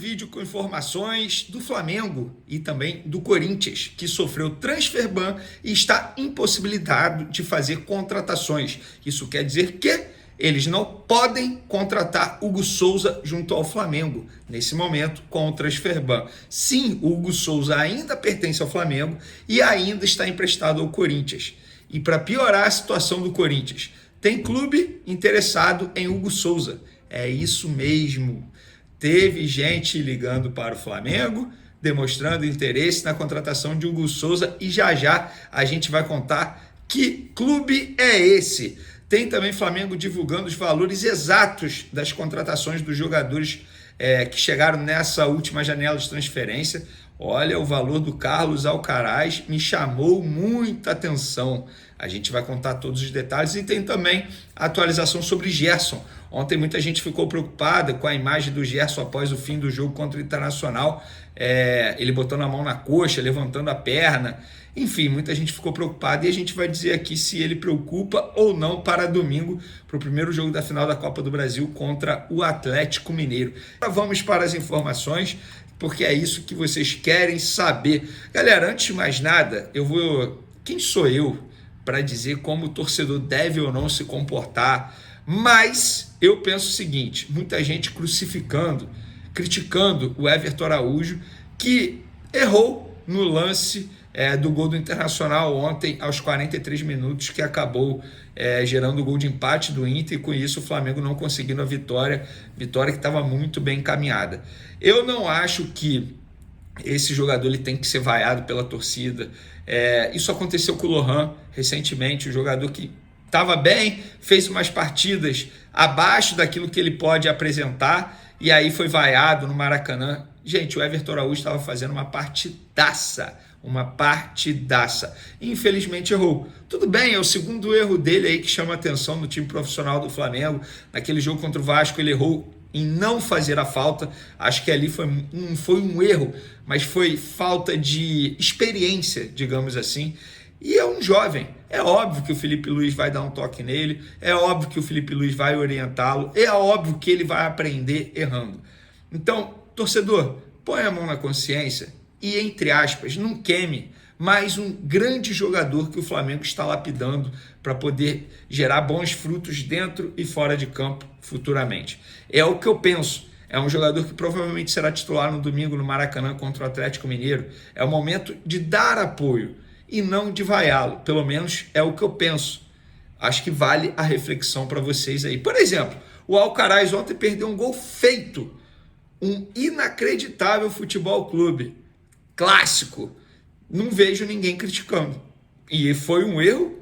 Vídeo com informações do Flamengo e também do Corinthians, que sofreu transfer ban e está impossibilitado de fazer contratações. Isso quer dizer que eles não podem contratar Hugo Souza junto ao Flamengo, nesse momento, com o transfer ban. Sim, o Hugo Souza ainda pertence ao Flamengo e ainda está emprestado ao Corinthians. E para piorar a situação do Corinthians, tem clube interessado em Hugo Souza. É isso mesmo. Teve gente ligando para o Flamengo, demonstrando interesse na contratação de Hugo Souza e já a gente vai contar que clube é esse. Tem também Flamengo divulgando os valores exatos das contratações dos jogadores que chegaram nessa última janela de transferência. Olha, o valor do Carlos Alcaraz me chamou muita atenção. A gente vai contar todos os detalhes e tem também a atualização sobre Gerson. Ontem muita gente ficou preocupada com a imagem do Gerson após o fim do jogo contra o Internacional. Ele botando a mão na coxa, levantando a perna. Enfim, muita gente ficou preocupada e a gente vai dizer aqui se ele preocupa ou não para domingo, para o primeiro jogo da final da Copa do Brasil contra o Atlético Mineiro. Agora vamos para as informações, porque é isso que vocês querem saber. Galera, antes de mais nada, quem sou eu para dizer como o torcedor deve ou não se comportar? Mas eu penso o seguinte, muita gente criticando o Everton Araújo, que errou no lance do gol do Internacional ontem, aos 43 minutos, que acabou gerando o gol de empate do Inter, e com isso o Flamengo não conseguindo a vitória que estava muito bem encaminhada. Eu não acho que esse jogador ele tem que ser vaiado pela torcida. Isso aconteceu com o Lohan recentemente, um jogador que estava bem, fez umas partidas abaixo daquilo que ele pode apresentar, e aí foi vaiado no Maracanã. Gente, o Everton Araújo estava fazendo uma partidaça. Infelizmente errou. Tudo bem, é o segundo erro dele aí que chama a atenção no time profissional do Flamengo. Naquele jogo contra o Vasco ele errou em não fazer a falta. Acho que ali não foi um erro, mas foi falta de experiência, digamos assim. E é um jovem. É óbvio que o Felipe Luiz vai dar um toque nele, é óbvio que o Felipe Luiz vai orientá-lo, é óbvio que ele vai aprender errando. Então, torcedor, põe a mão na consciência e, entre aspas, não queime mais um grande jogador que o Flamengo está lapidando para poder gerar bons frutos dentro e fora de campo futuramente. É o que eu penso. É um jogador que provavelmente será titular no domingo no Maracanã contra o Atlético Mineiro. É o momento de dar apoio e não de vaiá-lo. Pelo menos é o que eu penso. Acho que vale a reflexão para vocês aí. Por exemplo, o Alcaraz ontem perdeu um gol feito. Um inacreditável Futebol Clube. Clássico. Não vejo ninguém criticando. E foi um erro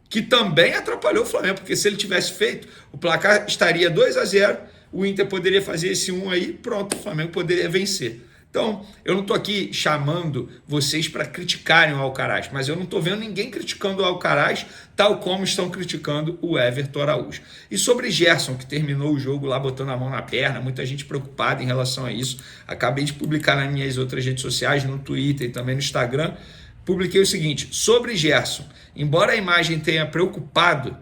que também atrapalhou o Flamengo, porque se ele tivesse feito, o placar estaria 2-0, o Inter poderia fazer esse 1 aí, pronto, o Flamengo poderia vencer. Então, eu não estou aqui chamando vocês para criticarem o Alcaraz, mas eu não estou vendo ninguém criticando o Alcaraz, tal como estão criticando o Everton Araújo. E sobre Gerson, que terminou o jogo lá botando a mão na perna, muita gente preocupada em relação a isso. Acabei de publicar nas minhas outras redes sociais, no Twitter e também no Instagram, publiquei o seguinte: sobre Gerson, embora a imagem tenha preocupado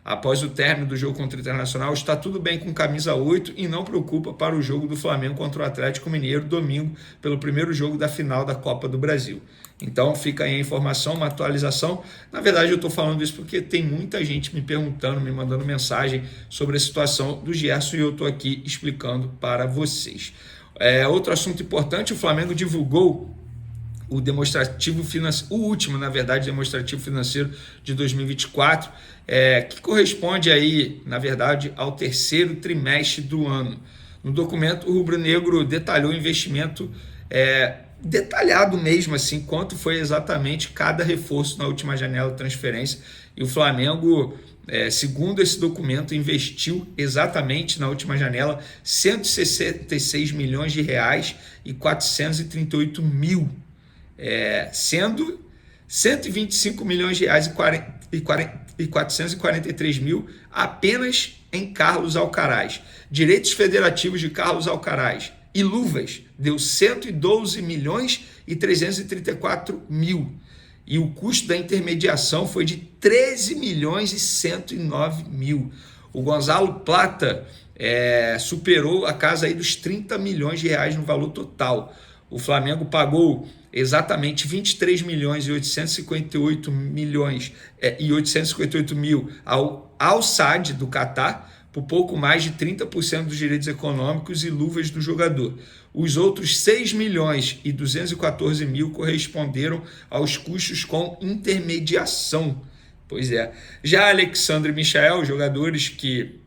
após o término do jogo contra o Internacional, está tudo bem com camisa 8 e não preocupa para o jogo do Flamengo contra o Atlético Mineiro, domingo, pelo primeiro jogo da final da Copa do Brasil. Então fica aí a informação, uma atualização. Na verdade eu estou falando isso porque tem muita gente me perguntando, me mandando mensagem sobre a situação do Gerson e eu estou aqui explicando para vocês. Outro assunto importante, o Flamengo divulgou o demonstrativo financeiro, o último, na verdade, demonstrativo financeiro de 2024, que corresponde aí, na verdade, ao terceiro trimestre do ano. No documento, o rubro-negro detalhou o investimento detalhado mesmo, assim, quanto foi exatamente cada reforço na última janela de transferência. E o Flamengo, segundo esse documento, investiu exatamente na última janela 166 milhões de reais e 438 mil, sendo 125 milhões de reais e 443 mil apenas em Carlos Alcaraz. Direitos federativos de Carlos Alcaraz e luvas deu 112 milhões e 334 mil. E o custo da intermediação foi de 13 milhões e 109 mil. O Gonzalo Plata superou a casa aí dos 30 milhões de reais no valor total. O Flamengo pagou exatamente 23 milhões e 858 milhões e 858 mil ao SAD do Catar, por pouco mais de 30% dos direitos econômicos e luvas do jogador. Os outros 6 milhões e 214 mil corresponderam aos custos com intermediação. Pois é. Já Alexandre e Michael, jogadores que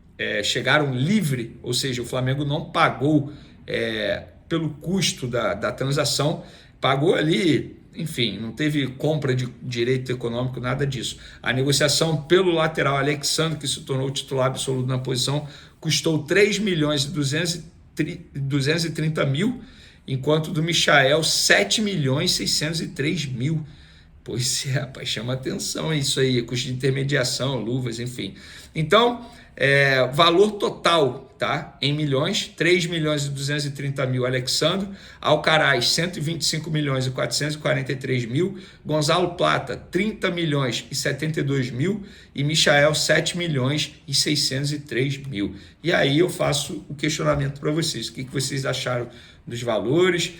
chegaram livre, ou seja, o Flamengo não pagou pelo custo da transação, pagou ali, enfim, não teve compra de direito econômico, nada disso. A negociação pelo lateral Alexandre, que se tornou titular absoluto na posição, custou 3 milhões e 230 mil, enquanto do Michael 7 milhões e 603 mil. Pois é, rapaz, chama atenção isso aí, custo de intermediação, luvas, enfim. Então, valor total, tá? Em milhões, 3 milhões e 230 mil Alexandre, Alcaraz 125 milhões e 443 mil, Gonzalo Plata 30 milhões e 72 mil e Michael 7 milhões e 603 mil. E aí eu faço o questionamento para vocês, o que vocês acharam dos valores?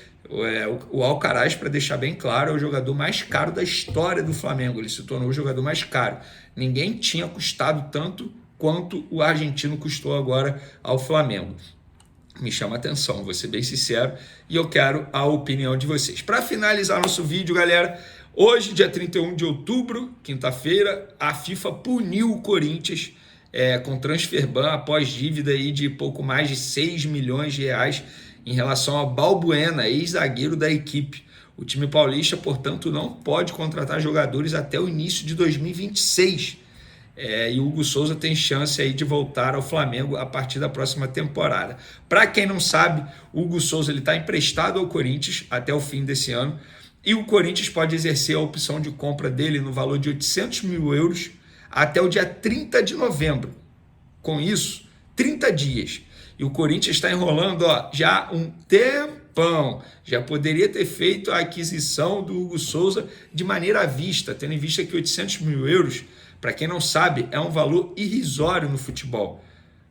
O Alcaraz, para deixar bem claro, é o jogador mais caro da história do Flamengo, ele se tornou o jogador mais caro. Ninguém tinha custado tanto quanto o argentino custou agora ao Flamengo. Me chama a atenção, vou ser bem sincero, e eu quero a opinião de vocês. Para finalizar nosso vídeo, galera, hoje, dia 31 de outubro, quinta-feira, a FIFA puniu o Corinthians com transfer ban após dívida aí de pouco mais de 6 milhões de reais em relação ao Balbuena, ex-zagueiro da equipe. O time paulista, portanto, não pode contratar jogadores até o início de 2026. E o Hugo Souza tem chance aí de voltar ao Flamengo a partir da próxima temporada. Para quem não sabe, o Hugo Souza está emprestado ao Corinthians até o fim desse ano e o Corinthians pode exercer a opção de compra dele no valor de 800 mil euros até o dia 30 de novembro. Com isso, 30 dias. E o Corinthians está enrolando já um tempão. Já poderia ter feito a aquisição do Hugo Souza de maneira à vista, tendo em vista que 800 mil euros, para quem não sabe, é um valor irrisório no futebol.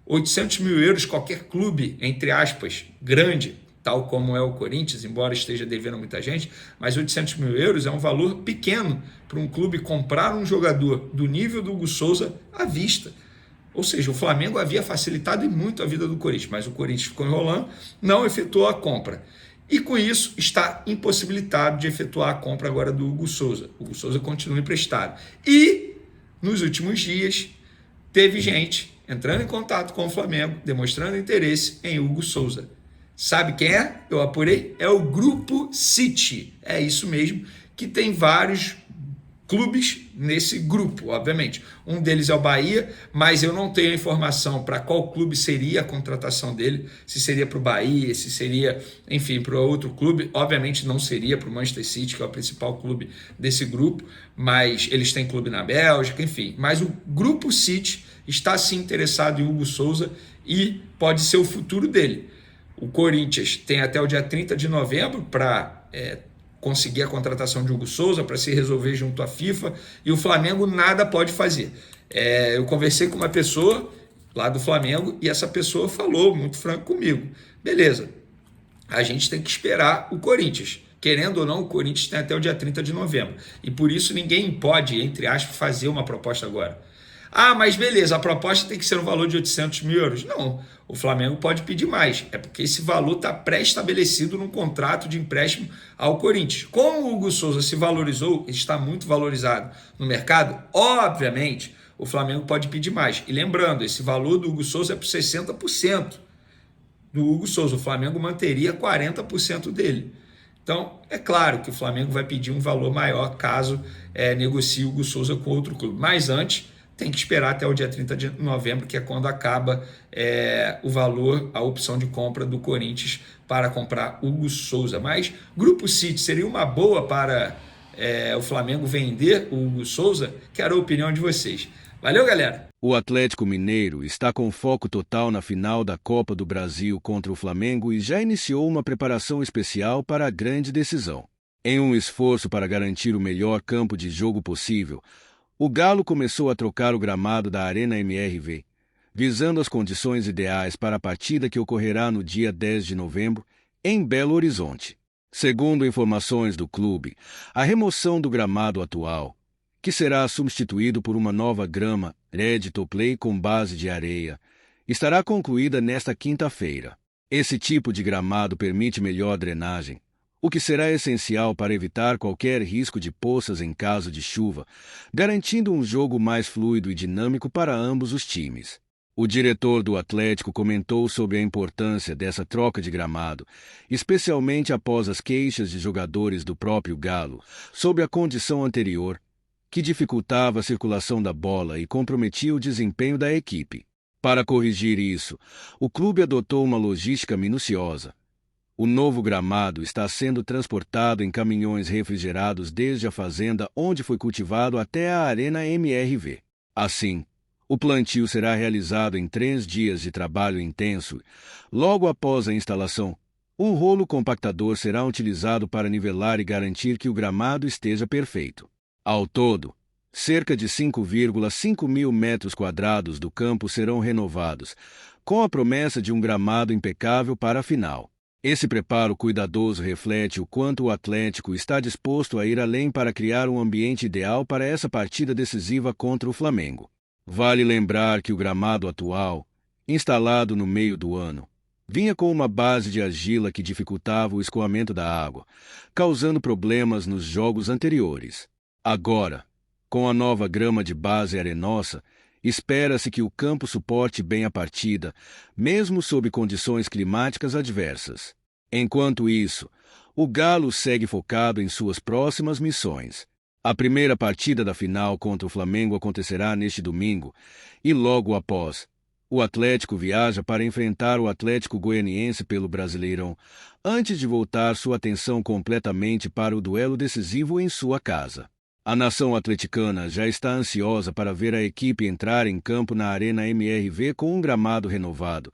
800 mil euros, qualquer clube, entre aspas, grande, tal como é o Corinthians, embora esteja devendo muita gente, mas 800 mil euros é um valor pequeno para um clube comprar um jogador do nível do Hugo Souza à vista. Ou seja, o Flamengo havia facilitado e muito a vida do Corinthians, mas o Corinthians ficou enrolando, não efetuou a compra. E com isso está impossibilitado de efetuar a compra agora do Hugo Souza. O Hugo Souza continua emprestado. E nos últimos dias teve gente entrando em contato com o Flamengo, demonstrando interesse em Hugo Souza. Sabe quem é? Eu apurei. É o Grupo City. É isso mesmo, que tem vários clubes nesse grupo, obviamente. Um deles é o Bahia, mas eu não tenho informação para qual clube seria a contratação dele, se seria para o Bahia, se seria, enfim, para outro clube. Obviamente não seria para o Manchester City, que é o principal clube desse grupo, mas eles têm clube na Bélgica, enfim. Mas o Grupo City está sim interessado em Hugo Souza e pode ser o futuro dele. O Corinthians tem até o dia 30 de novembro para conseguir a contratação de Hugo Souza, para se resolver junto à FIFA, e o Flamengo nada pode fazer. Eu conversei com uma pessoa lá do Flamengo e essa pessoa falou muito franco comigo. Beleza, a gente tem que esperar o Corinthians. Querendo ou não, o Corinthians tem até o dia 30 de novembro. E por isso ninguém pode, entre aspas, fazer uma proposta agora. Ah, mas beleza, a proposta tem que ser no valor de 800 mil euros. Não, o Flamengo pode pedir mais. É porque esse valor está pré-estabelecido no contrato de empréstimo ao Corinthians. Como o Hugo Souza se valorizou, está muito valorizado no mercado, obviamente, o Flamengo pode pedir mais. E lembrando, esse valor do Hugo Souza é por 60% do Hugo Souza. O Flamengo manteria 40% dele. Então, é claro que o Flamengo vai pedir um valor maior caso negocie o Hugo Souza com outro clube. Mas antes, tem que esperar até o dia 30 de novembro, que é quando acaba o valor, a opção de compra do Corinthians para comprar Hugo Souza. Mas Grupo City seria uma boa para o Flamengo vender o Hugo Souza? Quero a opinião de vocês. Valeu, galera! O Atlético Mineiro está com foco total na final da Copa do Brasil contra o Flamengo e já iniciou uma preparação especial para a grande decisão. Em um esforço para garantir o melhor campo de jogo possível, o Galo começou a trocar o gramado da Arena MRV. visando as condições ideais para a partida que ocorrerá no dia 10 de novembro, em Belo Horizonte. Segundo informações do clube, a remoção do gramado atual, que será substituído por uma nova grama ready-to-play com base de areia, estará concluída nesta quinta-feira. Esse tipo de gramado permite melhor drenagem, o que será essencial para evitar qualquer risco de poças em caso de chuva, garantindo um jogo mais fluido e dinâmico para ambos os times. O diretor do Atlético comentou sobre a importância dessa troca de gramado, especialmente após as queixas de jogadores do próprio Galo sobre a condição anterior, que dificultava a circulação da bola e comprometia o desempenho da equipe. Para corrigir isso, o clube adotou uma logística minuciosa. O novo gramado está sendo transportado em caminhões refrigerados desde a fazenda onde foi cultivado até a Arena MRV. Assim, o plantio será realizado em 3 dias de trabalho intenso. Logo após a instalação, um rolo compactador será utilizado para nivelar e garantir que o gramado esteja perfeito. Ao todo, cerca de 5,5 mil metros quadrados do campo serão renovados, com a promessa de um gramado impecável para a final. Esse preparo cuidadoso reflete o quanto o Atlético está disposto a ir além para criar um ambiente ideal para essa partida decisiva contra o Flamengo. Vale lembrar que o gramado atual, instalado no meio do ano, vinha com uma base de argila que dificultava o escoamento da água, causando problemas nos jogos anteriores. Agora, com a nova grama de base arenosa, espera-se que o campo suporte bem a partida, mesmo sob condições climáticas adversas. Enquanto isso, o Galo segue focado em suas próximas missões. A primeira partida da final contra o Flamengo acontecerá neste domingo, e logo após, o Atlético viaja para enfrentar o Atlético Goianiense pelo Brasileirão, antes de voltar sua atenção completamente para o duelo decisivo em sua casa. A nação atleticana já está ansiosa para ver a equipe entrar em campo na Arena MRV com um gramado renovado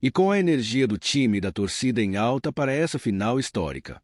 e com a energia do time e da torcida em alta para essa final histórica.